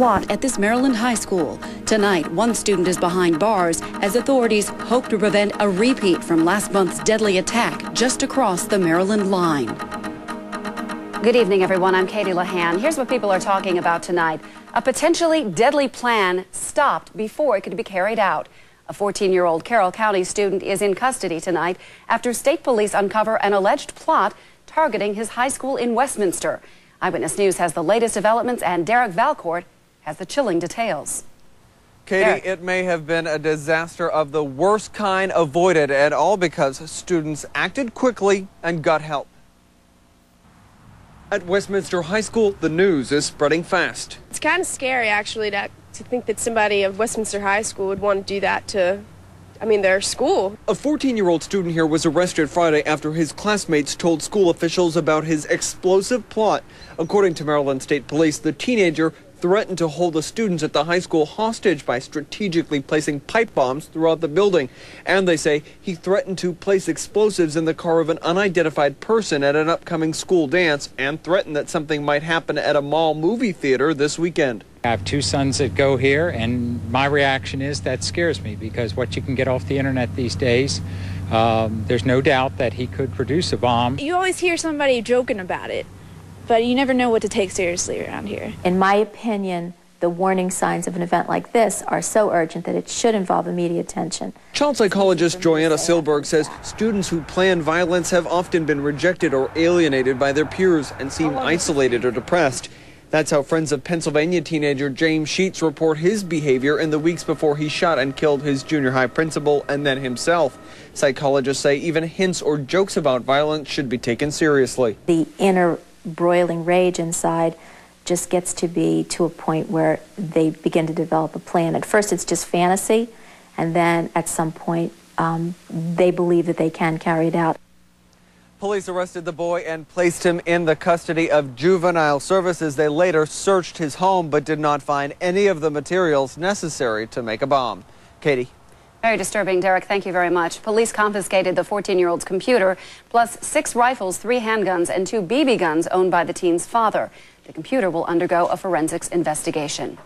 plot at this Maryland high school. Tonight, one student is behind bars as authorities hope to prevent a repeat from last month's deadly attack just across the Maryland line. Good evening, everyone. I'm Katie Lahan. Here's what people are talking about tonight. A potentially deadly plan stopped before it could be carried out. A 14-year-old Carroll County student is in custody tonight after state police uncover an alleged plot targeting his high school in Westminster. Eyewitness News has the latest developments, and Derek Valcourt has the chilling details. Katie, Derek. It may have been a disaster of the worst kind avoided, and all because students acted quickly and got help. At Westminster High School, the news is spreading fast. It's kind of scary, actually, to think that somebody of Westminster High School would want to do that to, their school. A 14-year-old student here was arrested Friday after his classmates told school officials about his explosive plot. According to Maryland State Police, the teenager threatened to hold the students at the high school hostage by strategically placing pipe bombs throughout the building. And they say he threatened to place explosives in the car of an unidentified person at an upcoming school dance and threatened that something might happen at a mall movie theater this weekend. I have two sons that go here, and my reaction is that scares me because what you can get off the internet these days, there's no doubt that he could produce a bomb. You always hear somebody joking about it, but you never know what to take seriously around here. In my opinion, the warning signs of an event like this are so urgent that it should involve immediate attention. Child psychologist Joanna Silberg says students who plan violence have often been rejected or alienated by their peers and seem isolated or depressed. That's how Friends of Pennsylvania teenager James Sheets report his behavior in the weeks before he shot and killed his junior high principal and then himself. Psychologists say even hints or jokes about violence should be taken seriously. The inner broiling rage inside just gets to be to a point where they begin to develop a plan. At first it's just fantasy, and then at some point they believe that they can carry it out. Police arrested the boy and placed him in the custody of Juvenile Services. They later searched his home but did not find any of the materials necessary to make a bomb. Katie. Very disturbing, Derek. Thank you very much. Police confiscated the 14-year-old's computer, plus 6 rifles, 3 handguns, and 2 BB guns owned by the teen's father. The computer will undergo a forensics investigation.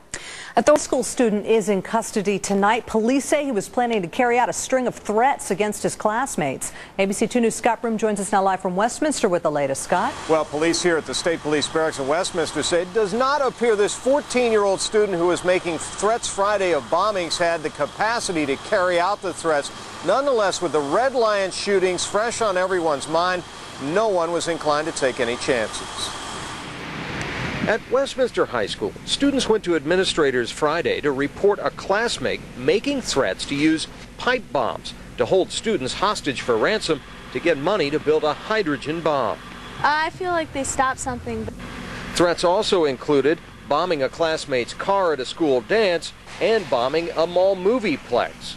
A high school student is in custody tonight. Police say he was planning to carry out a string of threats against his classmates. ABC 2 News' Scott Broom joins us now live from Westminster with the latest. Scott? Well, police here at the State Police Barracks in Westminster say it does not appear this 14-year-old student who was making threats Friday of bombings had the capacity to carry out the threats. Nonetheless, with the Red Lion shootings fresh on everyone's mind, no one was inclined to take any chances. At Westminster High School, students went to administrators Friday to report a classmate making threats to use pipe bombs to hold students hostage for ransom to get money to build a hydrogen bomb. I feel like they stopped something. Threats also included bombing a classmate's car at a school dance and bombing a mall movieplex.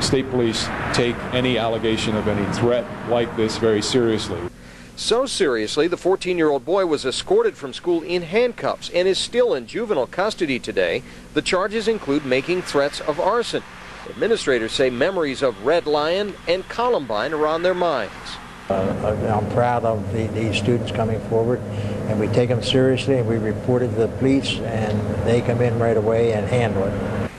State police take any allegation of any threat like this very seriously. So seriously, the 14-year-old boy was escorted from school in handcuffs and is still in juvenile custody today. The charges include making threats of arson. Administrators say memories of Red Lion and Columbine are on their minds. I'm proud of these students coming forward, and we take them seriously, and we reported to the police, and they come in right away and handle it.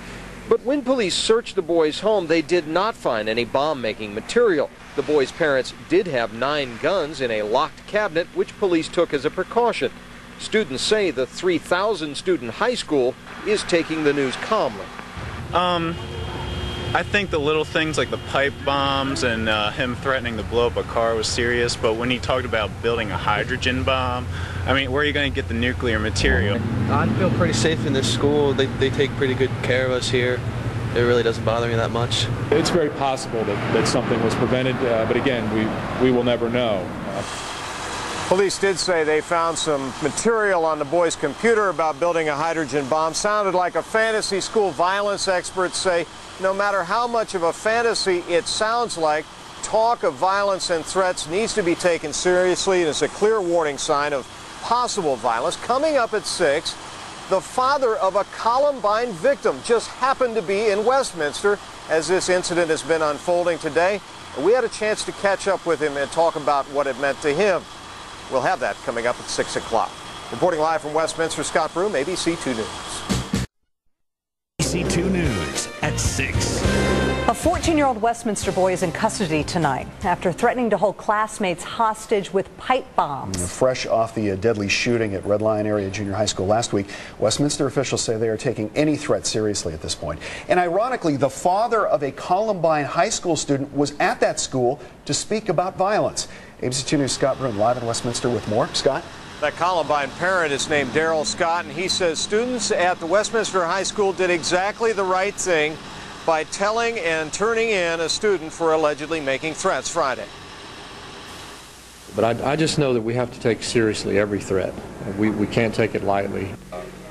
But when police searched the boy's home, they did not find any bomb-making material. The boy's parents did have 9 guns in a locked cabinet, which police took as a precaution. Students say the 3,000-student high school is taking the news calmly. I think the little things like the pipe bombs and him threatening to blow up a car was serious, but when he talked about building a hydrogen bomb, where are you going to get the nuclear material? I feel pretty safe in this school. They take pretty good care of us here. It really doesn't bother me that much. It's very possible that something was prevented, but again, we will never know. Police did say they found some material on the boy's computer about building a hydrogen bomb. Sounded like a fantasy. School violence experts say no matter how much of a fantasy it sounds like, talk of violence and threats needs to be taken seriously. It is a clear warning sign of possible violence. Coming up at 6, the father of a Columbine victim just happened to be in Westminster as this incident has been unfolding today. We had a chance to catch up with him and talk about what it meant to him. We'll have that coming up at 6 o'clock. Reporting live from Westminster, Scott Broom, ABC 2 News. ABC 2 News at 6. A 14-year-old Westminster boy is in custody tonight after threatening to hold classmates hostage with pipe bombs. Fresh off the deadly shooting at Red Lion Area Junior High School last week, Westminster officials say they are taking any threat seriously at this point. And ironically, the father of a Columbine high school student was at that school to speak about violence. ABC 2 News' Scott Broom live in Westminster with more. Scott? That Columbine parent is named Daryl Scott, and he says students at the Westminster High School did exactly the right thing by telling and turning in a student for allegedly making threats Friday. But I just know that we have to take seriously every threat. We can't take it lightly.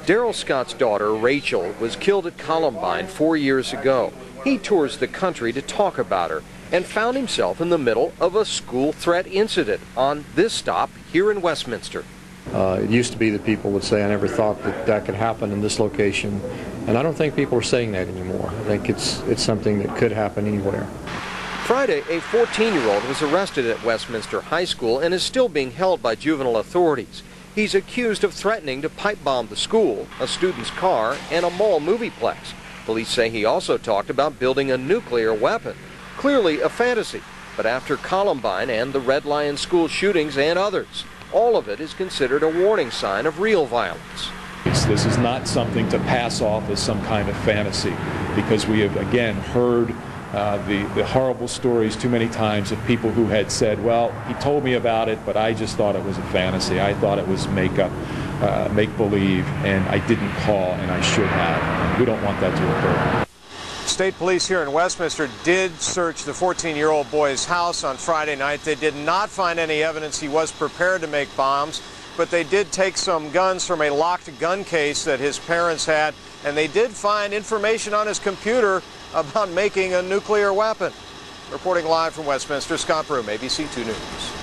Daryl Scott's daughter, Rachel, was killed at Columbine 4 years ago. He tours the country to talk about her and found himself in the middle of a school threat incident on this stop here in Westminster. It used to be that people would say, I never thought that that could happen in this location. And I don't think people are saying that anymore. I think it's something that could happen anywhere. Friday, a 14-year-old was arrested at Westminster High School and is still being held by juvenile authorities. He's accused of threatening to pipe bomb the school, a student's car, and a mall movieplex. Police say he also talked about building a nuclear weapon. Clearly a fantasy, but after Columbine and the Red Lion school shootings and others, all of it is considered a warning sign of real violence. This is not something to pass off as some kind of fantasy, because we have again heard the horrible stories too many times of people who had said, well, he told me about it, but I just thought it was a fantasy. I thought it was make-up, make-believe, and I didn't call, and I should have. We don't want that to occur. State police here in Westminster did search the 14-year-old boy's house on Friday night. They did not find any evidence he was prepared to make bombs, but they did take some guns from a locked gun case that his parents had, and they did find information on his computer about making a nuclear weapon. Reporting live from Westminster, Scott Broom, ABC 2 News.